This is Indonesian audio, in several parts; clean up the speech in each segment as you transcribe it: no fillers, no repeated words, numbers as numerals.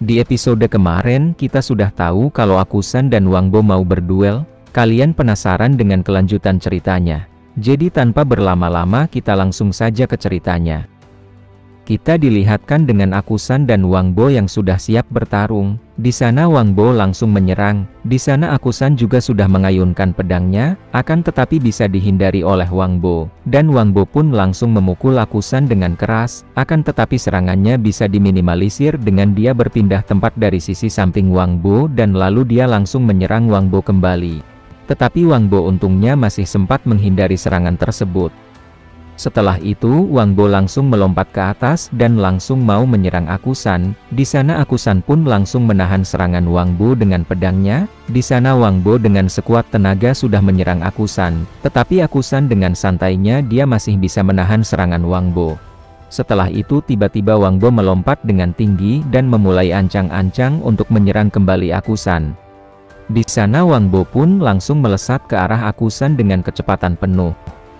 Di episode kemarin kita sudah tahu kalau Akusan dan Wang Bo mau berduel. Kalian penasaran dengan kelanjutan ceritanya? Jadi tanpa berlama-lama kita langsung saja ke ceritanya. Kita dilihatkan dengan Akusan dan Wang Bo yang sudah siap bertarung. Di sana Wang Bo langsung menyerang. Di sana Akusan juga sudah mengayunkan pedangnya, akan tetapi bisa dihindari oleh Wang Bo. Dan Wang Bo pun langsung memukul Akusan dengan keras, akan tetapi serangannya bisa diminimalisir dengan dia berpindah tempat dari sisi samping Wang Bo dan lalu dia langsung menyerang Wang Bo kembali. Tetapi Wang Bo untungnya masih sempat menghindari serangan tersebut. Setelah itu Wang Bo langsung melompat ke atas dan langsung mau menyerang Akusan. Di sana Akusan pun langsung menahan serangan Wang Bo dengan pedangnya. Di sana Wang Bo dengan sekuat tenaga sudah menyerang Akusan, tetapi Akusan dengan santainya dia masih bisa menahan serangan Wang Bo. Setelah itu tiba-tiba Wang Bo melompat dengan tinggi dan memulai ancang-ancang untuk menyerang kembali Akusan. Di sana Wang Bo pun langsung melesat ke arah Akusan dengan kecepatan penuh.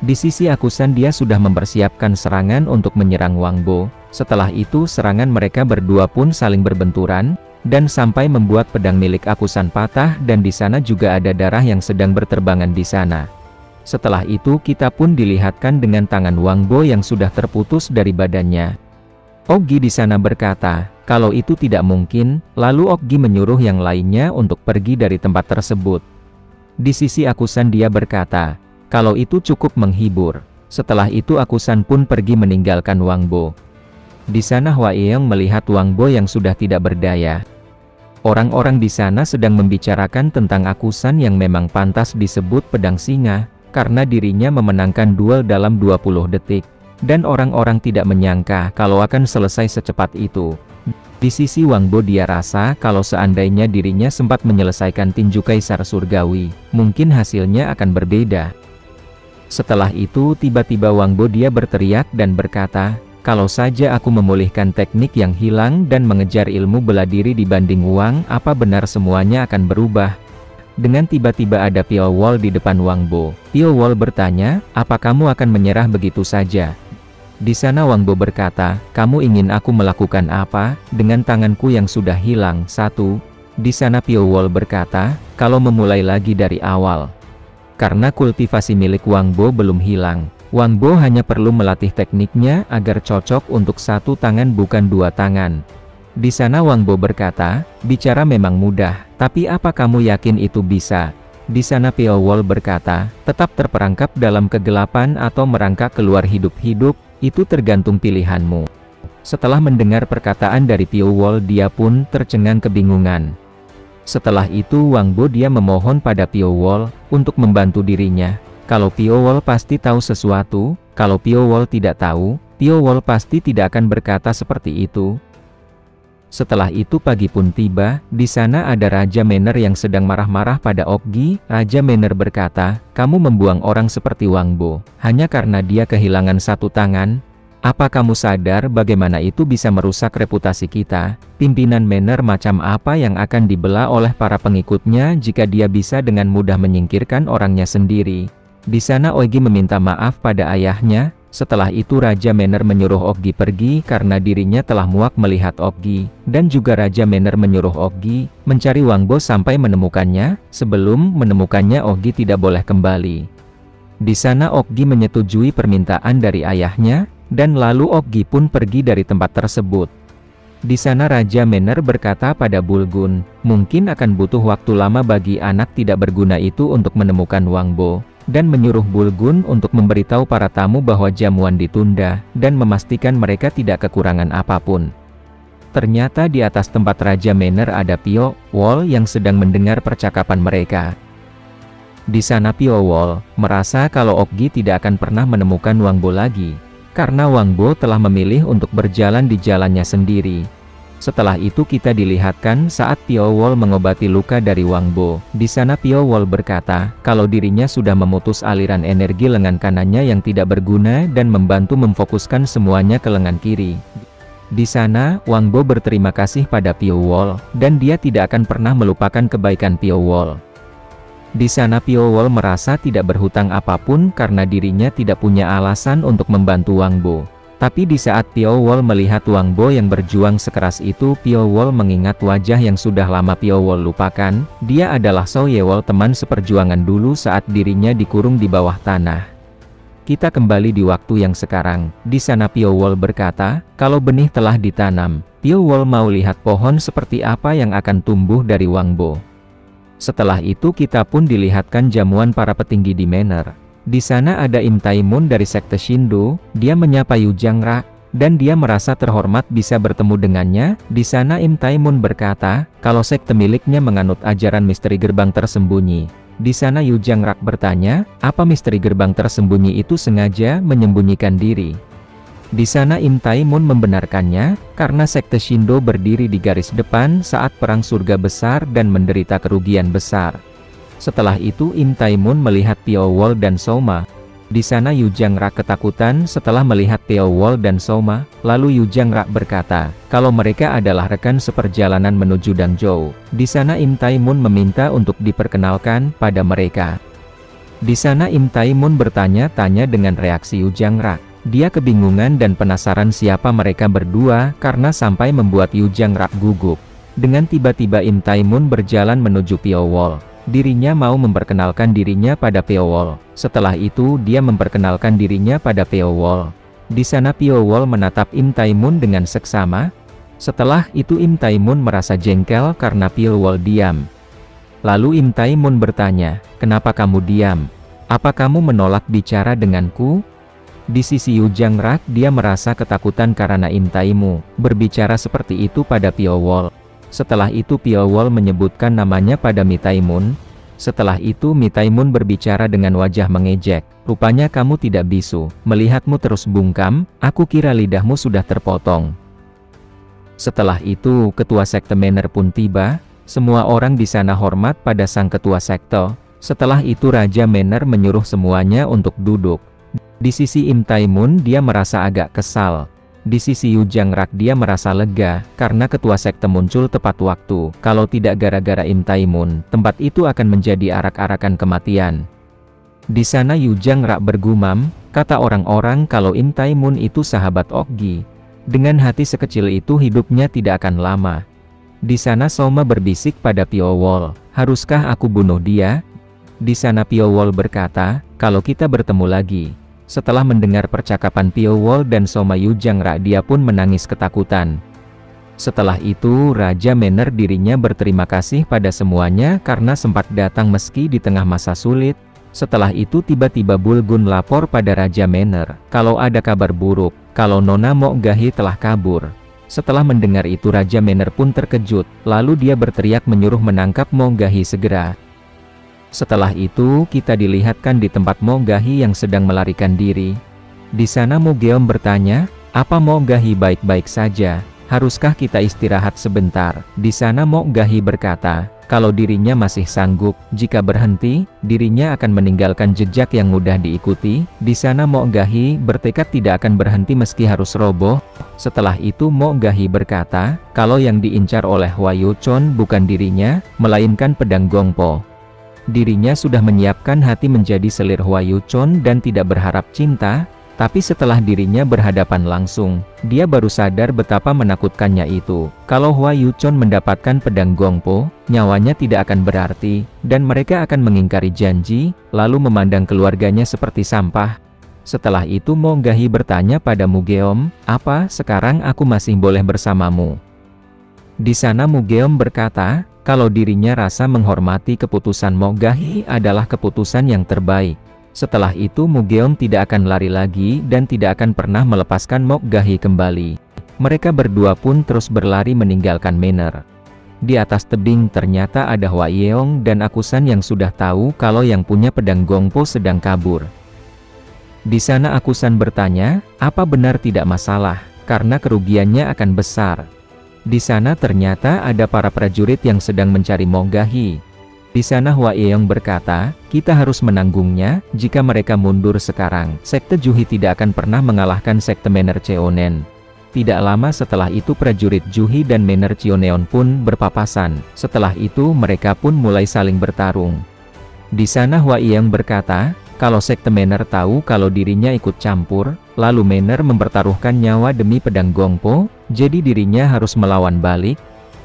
Di sisi Akusan dia sudah mempersiapkan serangan untuk menyerang Wang Bo. Setelah itu serangan mereka berdua pun saling berbenturan, dan sampai membuat pedang milik Akusan patah dan di sana juga ada darah yang sedang berterbangan di sana. Setelah itu kita pun dilihatkan dengan tangan Wang Bo yang sudah terputus dari badannya. Oggi di sana berkata, kalau itu tidak mungkin, lalu Oggi menyuruh yang lainnya untuk pergi dari tempat tersebut. Di sisi Akusan dia berkata, kalau itu cukup menghibur. Setelah itu Akusan pun pergi meninggalkan Wang Bo. Di sana Hua Yeong melihat Wang Bo yang sudah tidak berdaya. Orang-orang di sana sedang membicarakan tentang Akusan yang memang pantas disebut pedang singa, karena dirinya memenangkan duel dalam 20 detik. Dan orang-orang tidak menyangka kalau akan selesai secepat itu. Di sisi Wang Bo dia rasa kalau seandainya dirinya sempat menyelesaikan tinju kaisar surgawi, mungkin hasilnya akan berbeda. Setelah itu tiba-tiba Wang Bo dia berteriak dan berkata, kalau saja aku memulihkan teknik yang hilang dan mengejar ilmu bela diri dibanding uang, apa benar semuanya akan berubah? Dengan tiba-tiba ada Piao Wall di depan Wang Bo. Piao Wall bertanya, apa kamu akan menyerah begitu saja? Di sana Wang Bo berkata, kamu ingin aku melakukan apa, dengan tanganku yang sudah hilang? Di sana Piao Wall berkata, kalau memulai lagi dari awal. Karena kultivasi milik Wang Bo belum hilang, Wang Bo hanya perlu melatih tekniknya agar cocok untuk satu tangan bukan dua tangan. Di sana Wang Bo berkata, bicara memang mudah, tapi apa kamu yakin itu bisa? Di sana Piao Wall berkata, tetap terperangkap dalam kegelapan atau merangkak keluar hidup-hidup, itu tergantung pilihanmu. Setelah mendengar perkataan dari Piao Wall dia pun tercengang kebingungan. Setelah itu Wang Bo dia memohon pada Piao Wall untuk membantu dirinya. Kalau Piao Wall pasti tahu sesuatu, kalau Piao Wall tidak tahu, Piao Wall pasti tidak akan berkata seperti itu. Setelah itu pagi pun tiba, di sana ada Raja Manor yang sedang marah-marah pada Oggi. Raja Manor berkata, kamu membuang orang seperti Wang Bo, hanya karena dia kehilangan satu tangan. Apa kamu sadar bagaimana itu bisa merusak reputasi kita? Pimpinan Manor macam apa yang akan dibelah oleh para pengikutnya jika dia bisa dengan mudah menyingkirkan orangnya sendiri? Di sana Oggi meminta maaf pada ayahnya. Setelah itu Raja Manor menyuruh Oggi pergi karena dirinya telah muak melihat Oggi. Dan juga Raja Manor menyuruh Oggi mencari Wang Bo sampai menemukannya. Sebelum menemukannya Oggi tidak boleh kembali. Di sana Oggi menyetujui permintaan dari ayahnya. Dan lalu Oggi pun pergi dari tempat tersebut. Di sana Raja Manor berkata pada Bulgun, mungkin akan butuh waktu lama bagi anak tidak berguna itu untuk menemukan Wang Bo. Dan menyuruh Bulgun untuk memberitahu para tamu bahwa jamuan ditunda, dan memastikan mereka tidak kekurangan apapun. Ternyata di atas tempat Raja Manor ada Piao Wall yang sedang mendengar percakapan mereka. Di sana Piao Wall merasa kalau Oggi tidak akan pernah menemukan Wang Bo lagi. Karena Wang Bo telah memilih untuk berjalan di jalannya sendiri. Setelah itu kita dilihatkan saat Piao Wall mengobati luka dari Wang Bo. Di sana Piao Wall berkata, kalau dirinya sudah memutus aliran energi lengan kanannya yang tidak berguna dan membantu memfokuskan semuanya ke lengan kiri. Di sana, Wang Bo berterima kasih pada Piao Wall, dan dia tidak akan pernah melupakan kebaikan Piao Wall. Di sana Piao Wall merasa tidak berhutang apapun karena dirinya tidak punya alasan untuk membantu Wang Bo. Tapi di saat Piao Wol melihat Wang Bo yang berjuang sekeras itu, Piao Wol mengingat wajah yang sudah lama Piao Wol lupakan. Dia adalah Zhao Yewol, teman seperjuangan dulu saat dirinya dikurung di bawah tanah. Kita kembali di waktu yang sekarang. Di sana Piao Wol berkata, kalau benih telah ditanam, Piao Wol mau lihat pohon seperti apa yang akan tumbuh dari Wang Bo. Setelah itu kita pun dilihatkan jamuan para petinggi di Manor. Di sana ada Im Taimun dari sekte Shindo. Dia menyapa Yu Jiangrak, dan dia merasa terhormat bisa bertemu dengannya. Di sana Im Taimun berkata, kalau sekte miliknya menganut ajaran misteri gerbang tersembunyi. Di sana Yu Jiangrak bertanya, apa misteri gerbang tersembunyi itu sengaja menyembunyikan diri? Di sana Im Taimun membenarkannya, karena sekte Shindo berdiri di garis depan saat perang surga besar dan menderita kerugian besar. Setelah itu Im Taimun melihat Piao Wol dan Soma. Di sana Yu Jiangrak ketakutan setelah melihat Piao Wol dan Soma. Lalu Yu Jiangrak berkata, kalau mereka adalah rekan seperjalanan menuju Dangzhou. Di sana Im Taimun meminta untuk diperkenalkan pada mereka. Di sana Im Taimun bertanya-tanya dengan reaksi Yu Jiangrak. Dia kebingungan dan penasaran siapa mereka berdua karena sampai membuat Yu Jiangrak gugup. Dengan tiba-tiba Im Taimun berjalan menuju Piao Wol. Dirinya mau memperkenalkan dirinya pada Piao Wol. Setelah itu dia memperkenalkan dirinya pada Piao Wol. Di sana Piao Wol menatap Im Taimun dengan seksama. Setelah itu Im Taimun merasa jengkel karena Piao Wol diam. Lalu Im Taimun bertanya, kenapa kamu diam? Apa kamu menolak bicara denganku? Di sisi Yu Jiangrak dia merasa ketakutan karena Im Taimun berbicara seperti itu pada Piao Wol. Setelah itu Piao Wol menyebutkan namanya pada Mi Taimun. Setelah itu Mi Taimun berbicara dengan wajah mengejek. Rupanya kamu tidak bisu, melihatmu terus bungkam, aku kira lidahmu sudah terpotong. Setelah itu ketua sekte Manor pun tiba. Semua orang di sana hormat pada sang ketua sekte. Setelah itu Raja Manor menyuruh semuanya untuk duduk. Di sisi Im Taimun dia merasa agak kesal. Di sisi Yu Jiangrak dia merasa lega, karena ketua sekte muncul tepat waktu. Kalau tidak gara-gara Im Taimun, tempat itu akan menjadi arak-arakan kematian. Di sana Yu Jiangrak bergumam, kata orang-orang kalau Im Taimun itu sahabat Okgi. Dengan hati sekecil itu hidupnya tidak akan lama. Di sana Soma berbisik pada Piao Wol, haruskah aku bunuh dia? Di sana Piao Wol berkata, kalau kita bertemu lagi. Setelah mendengar percakapan Piao Wol dan Soma, Yu Jiangrak dia pun menangis ketakutan. Setelah itu Raja Manor dirinya berterima kasih pada semuanya karena sempat datang meski di tengah masa sulit. Setelah itu tiba-tiba Bulgun lapor pada Raja Manor, kalau ada kabar buruk, kalau Nona Mok Gahi telah kabur. Setelah mendengar itu Raja Manor pun terkejut, lalu dia berteriak menyuruh menangkap Mok Gahi segera. Setelah itu kita dilihatkan di tempat Mo Gahi yang sedang melarikan diri. Di sana Mu Geom bertanya, apa Mo Gahi baik-baik saja? Haruskah kita istirahat sebentar? Di sana Mo Gahi berkata, kalau dirinya masih sanggup, jika berhenti, dirinya akan meninggalkan jejak yang mudah diikuti. Di sana Mo Gahi bertekad tidak akan berhenti meski harus roboh. Setelah itu Mo Gahi berkata, kalau yang diincar oleh Hua Yuchon bukan dirinya, melainkan pedang Gongpo. Dirinya sudah menyiapkan hati menjadi selir Hua Yuchon dan tidak berharap cinta, tapi setelah dirinya berhadapan langsung, dia baru sadar betapa menakutkannya itu. Kalau Hua Yuchon mendapatkan pedang Gongpo, nyawanya tidak akan berarti, dan mereka akan mengingkari janji, lalu memandang keluarganya seperti sampah. Setelah itu Mo Gahi bertanya pada Mu Geom, apa sekarang aku masih boleh bersamamu? Di sana Mu Geom berkata, kalau dirinya rasa menghormati keputusan Mo Gahi adalah keputusan yang terbaik. Setelah itu Mu Geom tidak akan lari lagi dan tidak akan pernah melepaskan Mo Gahi kembali. Mereka berdua pun terus berlari meninggalkan Manor. Di atas tebing ternyata ada Hua Yeong dan Akusan yang sudah tahu kalau yang punya pedang Gongpo sedang kabur. Di sana Akusan bertanya, apa benar tidak masalah, karena kerugiannya akan besar. Di sana ternyata ada para prajurit yang sedang mencari Mo Gahi. Di sana Hua Yeong berkata, kita harus menanggungnya, jika mereka mundur sekarang, sekte Juhi tidak akan pernah mengalahkan sekte Manor Cheonen. Tidak lama setelah itu prajurit Juhi dan Manor Cheoneon pun berpapasan. Setelah itu mereka pun mulai saling bertarung. Di sana Hua Yeong berkata, Kalau Sekte Manor tahu kalau dirinya ikut campur, lalu Manor mempertaruhkan nyawa demi pedang Gongpo, jadi dirinya harus melawan balik.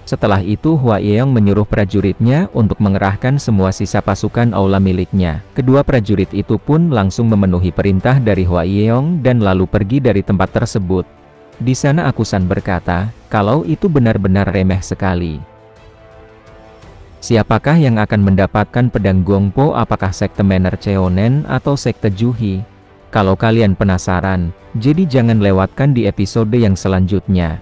Setelah itu Hua Yeong menyuruh prajuritnya untuk mengerahkan semua sisa pasukan aula miliknya. Kedua prajurit itu pun langsung memenuhi perintah dari Hua Yeong dan lalu pergi dari tempat tersebut. Di sana Akusan berkata, kalau itu benar-benar remeh sekali. Siapakah yang akan mendapatkan pedang Gongpo, apakah Sekte Manor Cheonen atau Sekte Juhi? Kalau kalian penasaran, jadi jangan lewatkan di episode yang selanjutnya.